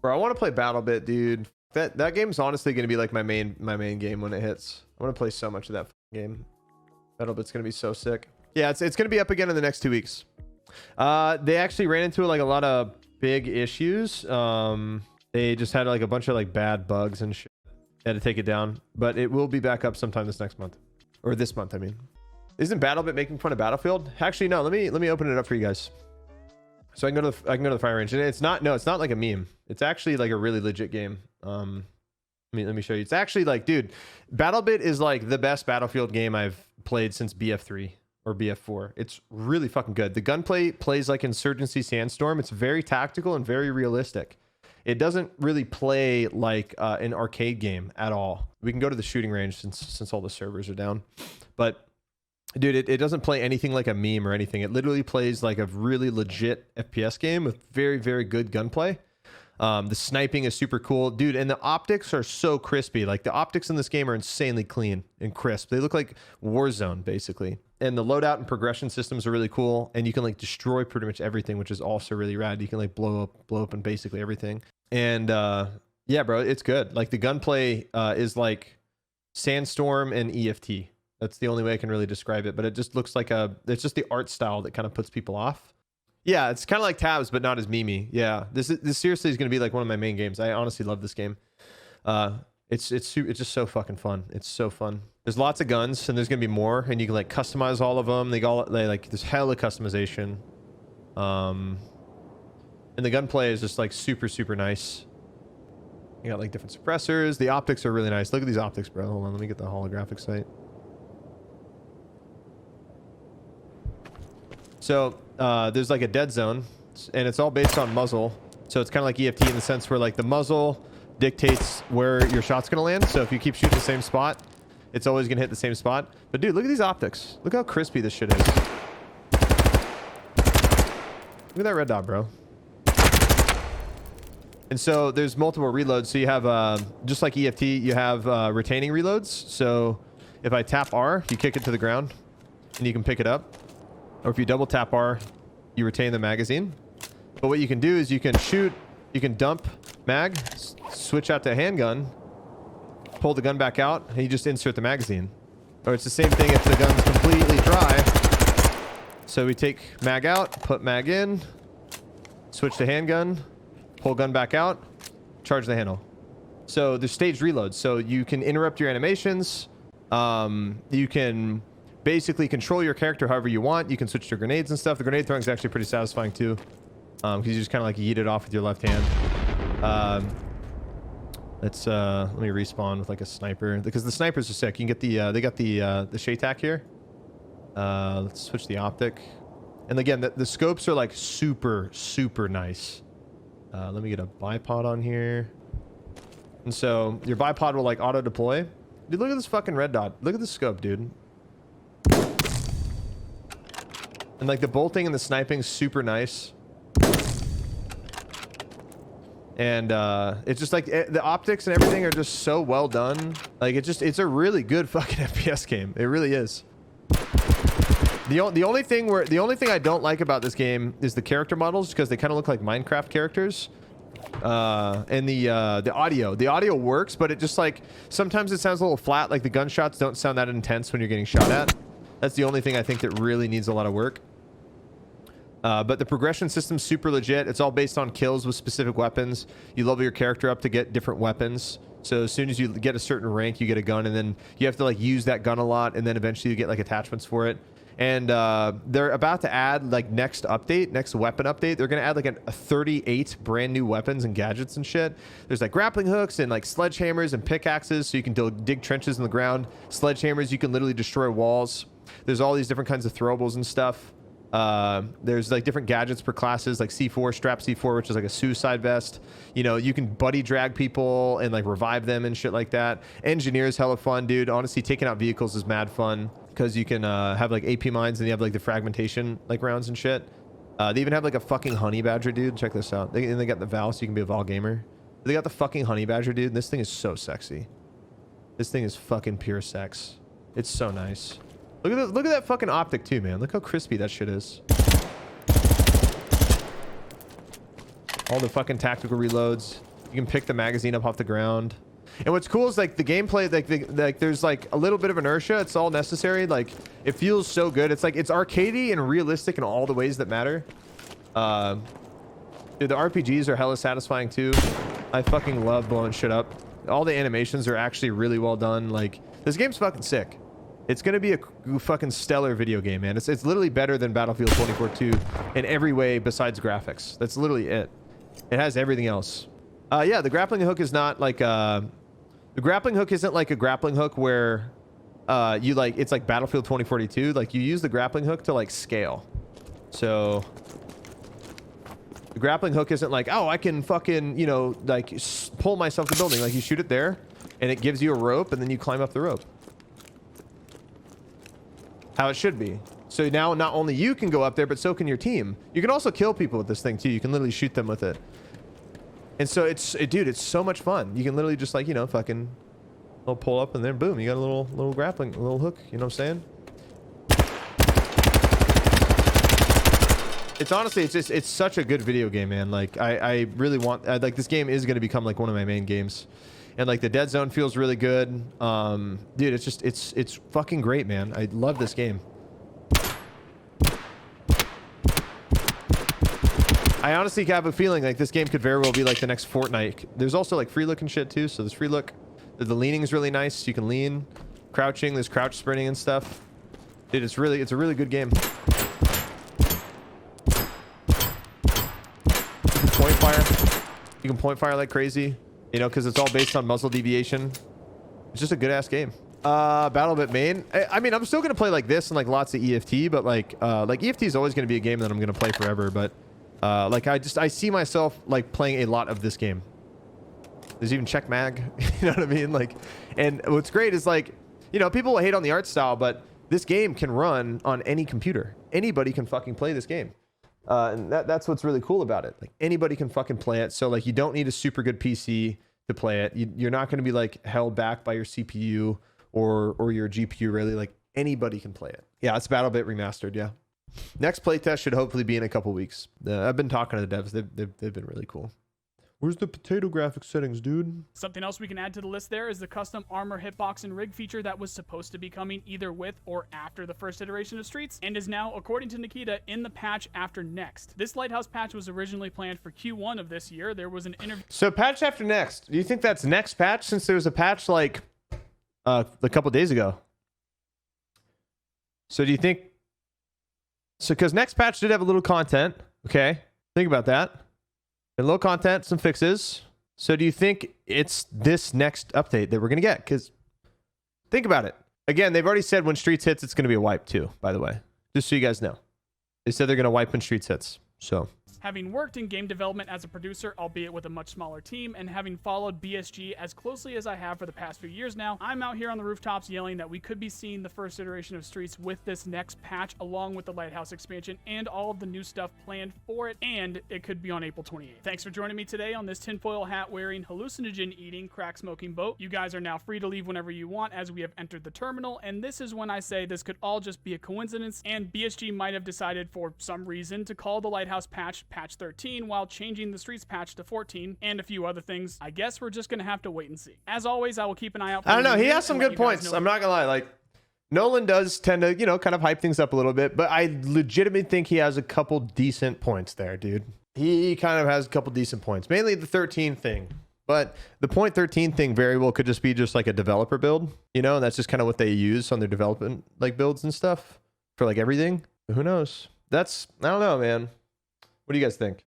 Bro, I want to play BattleBit, dude. That game's honestly going to be like my main game when it hits. I want to play so much of that game. BattleBit's going to be so sick. Yeah, it's going to be up again in the next 2 weeks. They actually ran into like a lot of big issues. They just had like a bunch of like bad bugs and shit. They had to take it down, but it will be back up sometime this next month, or this month. I mean, isn't BattleBit making fun of Battlefield? Actually, no. Let me open it up for you guys, so I can go to the fire range. And it's not like a meme. It's actually like a really legit game. Let me show you. It's actually like, dude, BattleBit is like the best Battlefield game I've played since BF3 or BF4. It's really fucking good. The gunplay plays like Insurgency Sandstorm. It's very tactical and very realistic. It doesn't really play like an arcade game at all. We can go to the shooting range since all the servers are down. But dude, it doesn't play anything like a meme or anything. It literally plays like a really legit FPS game with very, very good gunplay. The sniping is super cool, dude, and the optics are so crispy. Like the optics in this game are insanely clean and crisp. They look like Warzone basically. And the loadout and progression systems are really cool, and you can like destroy pretty much everything, which is also really rad. You can like blow up and basically everything. And yeah, bro, it's good. Like the gunplay is like Sandstorm and EFT. That's the only way I can really describe it, but it just looks like it's just the art style that kind of puts people off. Yeah, it's kind of like Tabs, but not as memey. Yeah, this seriously is going to be like one of my main games. I honestly love this game. It's just so fucking fun. It's so fun. There's lots of guns, and there's going to be more, and you can like customize all of them. They like there's hella customization. And the gunplay is just like super, super nice. You got like different suppressors. The optics are really nice. Look at these optics, bro. Hold on, let me get the holographic site. So there's like a dead zone, and it's all based on muzzle. So it's kind of like EFT in the sense where like the muzzle dictates where your shot's gonna land. So if you keep shooting the same spot, it's always gonna hit the same spot. But dude, look at these optics. Look how crispy this shit is. Look at that red dot, bro. And so there's multiple reloads. So you have just like EFT, you have retaining reloads. So if I tap R, you kick it to the ground, and you can pick it up. Or if you double tap R, you retain the magazine. But what you can do is you can shoot, you can dump mag, switch out to a handgun, pull the gun back out, and you just insert the magazine. Or it's the same thing if the gun's completely dry. So we take mag out, put mag in, switch to handgun, pull gun back out, charge the handle. So there's staged reloads. So you can interrupt your animations. You can basically control your character however you want. You can switch to grenades and stuff. The grenade throwing is actually pretty satisfying too, because you just kind of like yeet it off with your left hand. Let's let me respawn with like a sniper, because the snipers are sick. You can get the they got the Shaytac here. Let's switch the optic, and again the scopes are like super, super nice. Let me get a bipod on here, and so your bipod will like auto deploy. Dude, look at this fucking red dot. Look at the scope, dude. And like the bolting and the sniping is super nice. And it's just like the optics and everything are just so well done. Like it's a really good fucking FPS game. It really is. The only thing I don't like about this game is the character models, because they kind of look like Minecraft characters. And the audio works, but it just like sometimes it sounds a little flat. Like the gunshots don't sound that intense when you're getting shot at. That's the only thing I think that really needs a lot of work. But the progression system's super legit. It's all based on kills with specific weapons. You level your character up to get different weapons. So as soon as you get a certain rank, you get a gun, and then you have to like use that gun a lot, and then eventually you get like attachments for it. And they're about to add like next weapon update. They're going to add like a 38 brand new weapons and gadgets and shit. There's like grappling hooks and like sledgehammers and pickaxes, so you can dig trenches in the ground. Sledgehammers, you can literally destroy walls. There's all these different kinds of throwables and stuff. There's like different gadgets per classes, like C4, strap C4, which is like a suicide vest. You know, you can buddy drag people and like revive them and shit like that. Engineers, hella fun, dude. Honestly, taking out vehicles is mad fun, because you can have like AP mines, and you have like the fragmentation like rounds and shit. They even have like a fucking honey badger, dude. Check this out. They got the Val, so you can be a Val gamer. They got the fucking honey badger, dude. And this thing is so sexy. This thing is fucking pure sex. It's so nice. Look at that fucking optic too, man. Look how crispy that shit is. All the fucking tactical reloads. You can pick the magazine up off the ground. And what's cool is like the gameplay, like there's like a little bit of inertia. It's all necessary. Like it feels so good. It's like it's arcadey and realistic in all the ways that matter. Dude, the RPGs are hella satisfying too. I fucking love blowing shit up. All the animations are actually really well done. Like this game's fucking sick. It's gonna be a fucking stellar video game, man. It's literally better than Battlefield 2042 in every way besides graphics. That's literally it. It has everything else. Yeah, the grappling hook is not like the grappling hook isn't like a grappling hook where you like it's like Battlefield 2042. Like you use the grappling hook to like scale. So the grappling hook isn't like, oh, I can fucking, you know, like pull myself to the building. Like you shoot it there and it gives you a rope and then you climb up the rope. How it should be. So now not only you can go up there, but so can your team. You can also kill people with this thing too. You can literally shoot them with it. And so dude, it's so much fun. You can literally just like, you know, fucking little pull up and then boom, you got a little grappling, a little hook. You know what I'm saying? It's honestly, it's such a good video game, man. Like I really want, like this game is going to become like one of my main games. And like the dead zone feels really good. Dude, it's just, it's fucking great, man. I love this game. I honestly have a feeling like this game could very well be like the next Fortnite. There's also like free look and shit too. So there's free look. The leaning is really nice. You can lean, crouching. There's crouch sprinting and stuff. Dude, it's a really good game. You can point fire. You can point fire like crazy. You know, because it's all based on muzzle deviation. It's just a good ass game. BattleBit main. I mean, I'm still gonna play like this and like lots of EFT, but like EFT is always gonna be a game that I'm gonna play forever. But like I see myself like playing a lot of this game. There's even check mag. You know what I mean? Like, and what's great is like, you know, people will hate on the art style, but this game can run on any computer. Anybody can fucking play this game. And that's what's really cool about it. Like anybody can fucking play it. So like you don't need a super good PC to play it. You're not going to be like held back by your CPU or your GPU really. Like anybody can play it. Yeah, it's BattleBit Remastered. Yeah. Next playtest should hopefully be in a couple weeks. I've been talking to the devs. They've been really cool. Where's the potato graphics settings, dude? Something else we can add to the list there is the custom armor, hitbox, and rig feature that was supposed to be coming either with or after the first iteration of Streets, and is now, according to Nikita, in the patch after next. This Lighthouse patch was originally planned for Q1 of this year. There was an interview. So patch after next. Do you think that's next patch since there was a patch like a couple days ago? So do you think... So because next patch did have a little content. Okay. Think about that. A little content, some fixes. So do you think it's this next update that we're going to get? Because think about it. Again, they've already said when Streets hits, it's going to be a wipe too, by the way. Just so you guys know. They said they're going to wipe when Streets hits. So... Having worked in game development as a producer, albeit with a much smaller team, and having followed BSG as closely as I have for the past few years now, I'm out here on the rooftops yelling that we could be seeing the first iteration of Streets with this next patch, along with the Lighthouse expansion and all of the new stuff planned for it, and it could be on April 28th. Thanks for joining me today on this tinfoil hat wearing, hallucinogen eating, crack smoking boat. You guys are now free to leave whenever you want as we have entered the terminal, and this is when I say this could all just be a coincidence, and BSG might have decided for some reason to call the Lighthouse patch Patch 13 while changing the Streets patch to 14 and a few other things. I guess we're just gonna have to wait and see. As always, I will keep an eye out for I don't know, he has some good points. I'm not gonna lie, like Nolan does tend to, you know, kind of hype things up a little bit, but I legitimately think he has a couple decent points there, dude. He kind of has a couple decent points, mainly the 13 thing. But the point 13 thing very well could just be just like a developer build, you know, and that's just kind of what they use on their development like builds and stuff for like everything. But who knows? I don't know, man. What do you guys think?